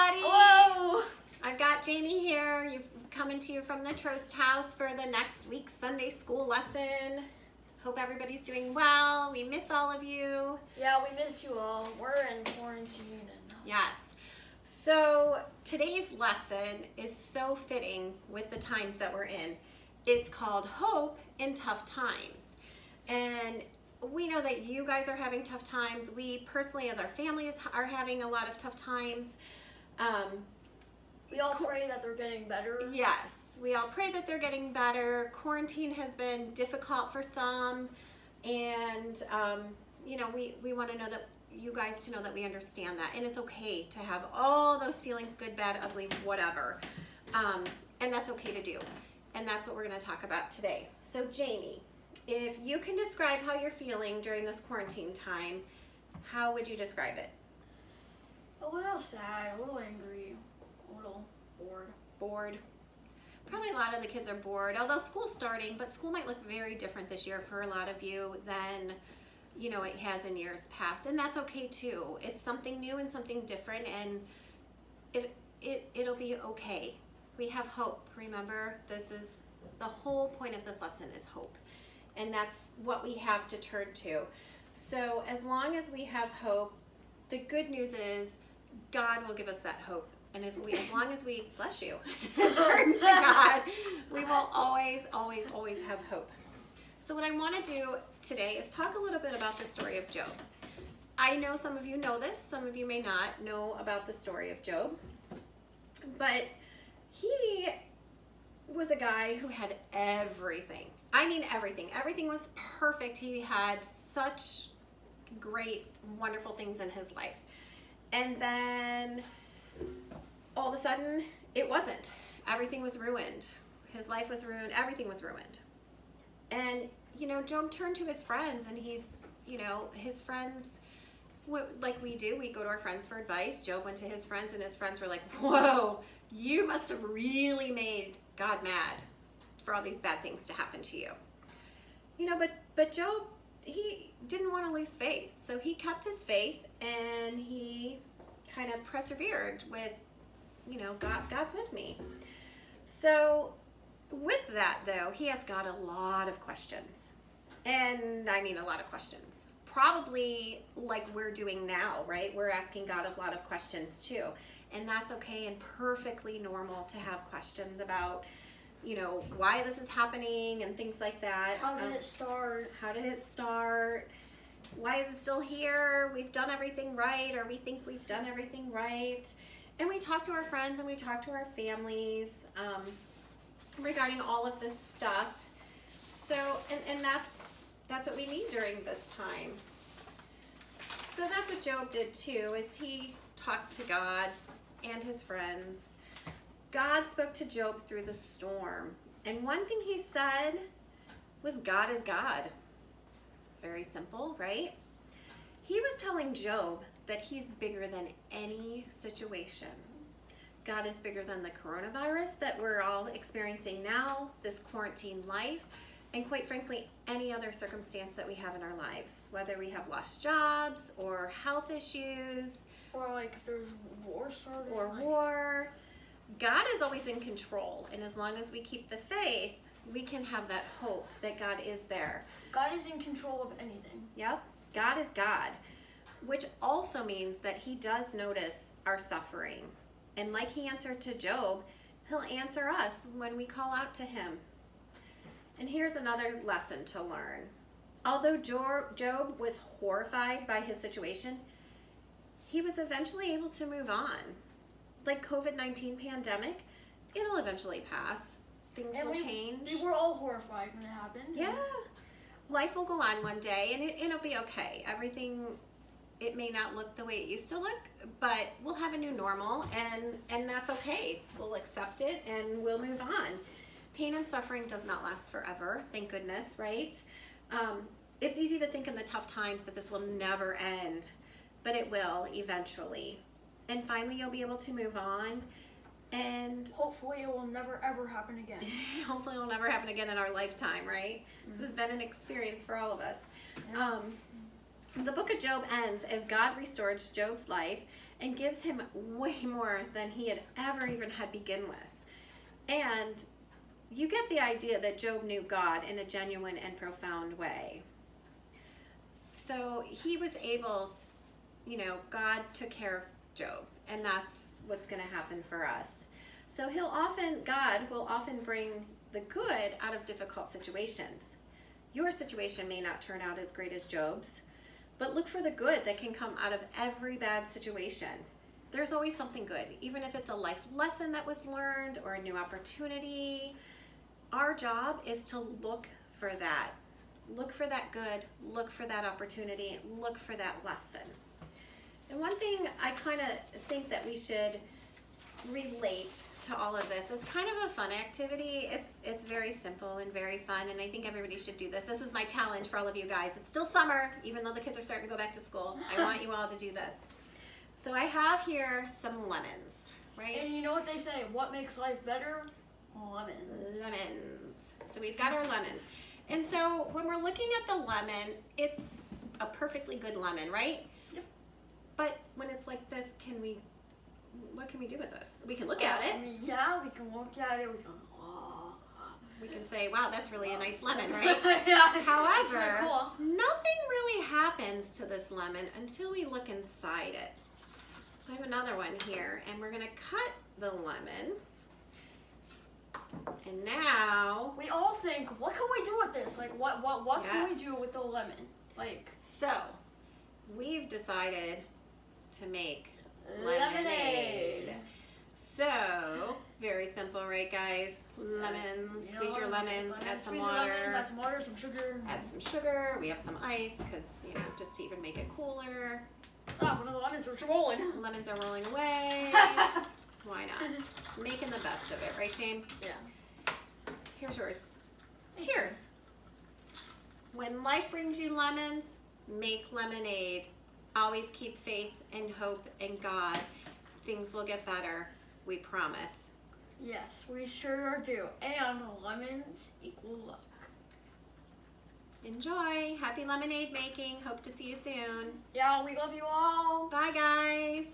everybody. Hello. I've got Jamie here. You've coming to you from the Trost House for the next week's Sunday school lesson. Hope everybody's doing well. We miss all of you. Yeah, we miss you all. We're in quarantine. Yes. So today's lesson is so fitting with the times that we're in. It's called Hope in Tough Times. And we know that you guys are having tough times. We personally, as our families, are having a lot of tough times. We all pray that they're getting better. Yes, we all pray that they're getting better. Quarantine has been difficult for some, and we want to know that you guys to know that we understand that, and it's okay to have all those feelings, good, bad, ugly, whatever, and that's okay to do, and that's what we're going to talk about today. So Jamie, if you can describe how you're feeling during this quarantine time, how would you describe it? A little sad, a little angry, a little bored. Bored. Probably a lot of the kids are bored, although school's starting, but school might look very different this year for a lot of you than it has in years past, and that's okay too. It's something new and something different, and it'll be okay. We have hope. Remember, this is the whole point of this lesson is hope, and that's what we have to turn to. So as long as we have hope, the good news is God will give us that hope. And as long as we, bless you, turn to God, we will always, always, always have hope. So what I want to do today is talk a little bit about the story of Job. I know some of you know this, some of you may not know about the story of Job. But he was a guy who had everything. I mean everything. Everything was perfect. He had such great, wonderful things in his life. And then all of a sudden, it wasn't. Everything was ruined. His life was ruined. Everything was ruined. And, Job turned to his friends, and his friends, like we do, we go to our friends for advice. Job went to his friends, and his friends were like, whoa, you must have really made God mad for all these bad things to happen to you. But Job, he didn't want to lose faith. So he kept his faith, and he kind of persevered with, God's with me. So with that, though, he asked God a lot of questions. And I mean a lot of questions. Probably like we're doing now, right? We're asking God a lot of questions too. And that's okay and perfectly normal to have questions about, why this is happening and things like that. How did it start? How did it start? Why is it still here? We've done everything right, or we think we've done everything right. And we talk to our friends and we talk to our families regarding all of this stuff. So, and that's what we need during this time. So that's what Job did too, is he talked to God and his friends. God spoke to Job through the storm. And one thing he said was, God is God. It's very simple, right? He was telling Job that he's bigger than any situation. God is bigger than the coronavirus that we're all experiencing now, this quarantine life, and quite frankly, any other circumstance that we have in our lives, whether we have lost jobs or health issues. Or like if there's war started. Or war. God is always in control, and as long as we keep the faith, we can have that hope that God is there. God is in control of anything. Yep, God is God, which also means that he does notice our suffering. And like he answered to Job, he'll answer us when we call out to him. And here's another lesson to learn. Although Job was horrified by his situation, he was eventually able to move on. Like COVID-19 pandemic, it'll eventually pass. Things will change. We were all horrified when it happened. Yeah. Life will go on one day, and it'll be okay. Everything, it may not look the way it used to look, but we'll have a new normal, and that's okay. We'll accept it, and we'll move on. Pain and suffering does not last forever, thank goodness, right? It's easy to think in the tough times that this will never end, but it will eventually. And finally, you'll be able to move on. And hopefully it will never ever happen again. Hopefully it will never happen again in our lifetime, right? Mm-hmm. This has been an experience for all of us. Yeah. The book of Job ends as God restores Job's life and gives him way more than he had ever even had begin with. And you get the idea that Job knew God in a genuine and profound way. So he was able, God took care of Job, and that's what's going to happen for us. So God will often bring the good out of difficult situations. Your situation may not turn out as great as Job's, but look for the good that can come out of every bad situation. There's always something good, even if it's a life lesson that was learned or a new opportunity. Our job is to look for that. Look for that good, look for that opportunity, look for that lesson. And one thing I kind of think that we should relate to all of this, it's kind of a fun activity. It's very simple and very fun, and I think everybody should do this. This is my challenge for all of you guys. It's still summer, even though the kids are starting to go back to school. I want you all to do this. So I have here some lemons, right? And you know what they say? What makes life better? Lemons. Lemons. So we've got our lemons. And so when we're looking at the lemon, it's a perfectly good lemon, right? Yep. But when it's like this, what can we do with this? We can look at it. Yeah, we can look at it. We can say, wow, that's really a nice lemon, right? Yeah. However, It's really cool. nothing really happens to this lemon until we look inside it. So I have another one here, and we're going to cut the lemon. And now, We all think, what can we do with this? Like, what can we Yes. do with the lemon? Like, so we've decided to make lemonade. So, very simple, right, guys? Lemons, squeeze your lemons, add some squeeze your water. lemons, add some water, some sugar. Add some sugar. We have some ice because, just to even make it cooler. Ah, one of the lemons are rolling. Lemons are rolling away. Why not? Making the best of it, right, Jane? Yeah. Here's yours. Thank Cheers. When life brings you lemons, make lemonade. Always keep faith and hope in God. Things will get better. We promise. Yes, we sure do. And lemons equal luck. Enjoy. Happy lemonade making. Hope to see you soon. Yeah, we love you all. Bye, guys.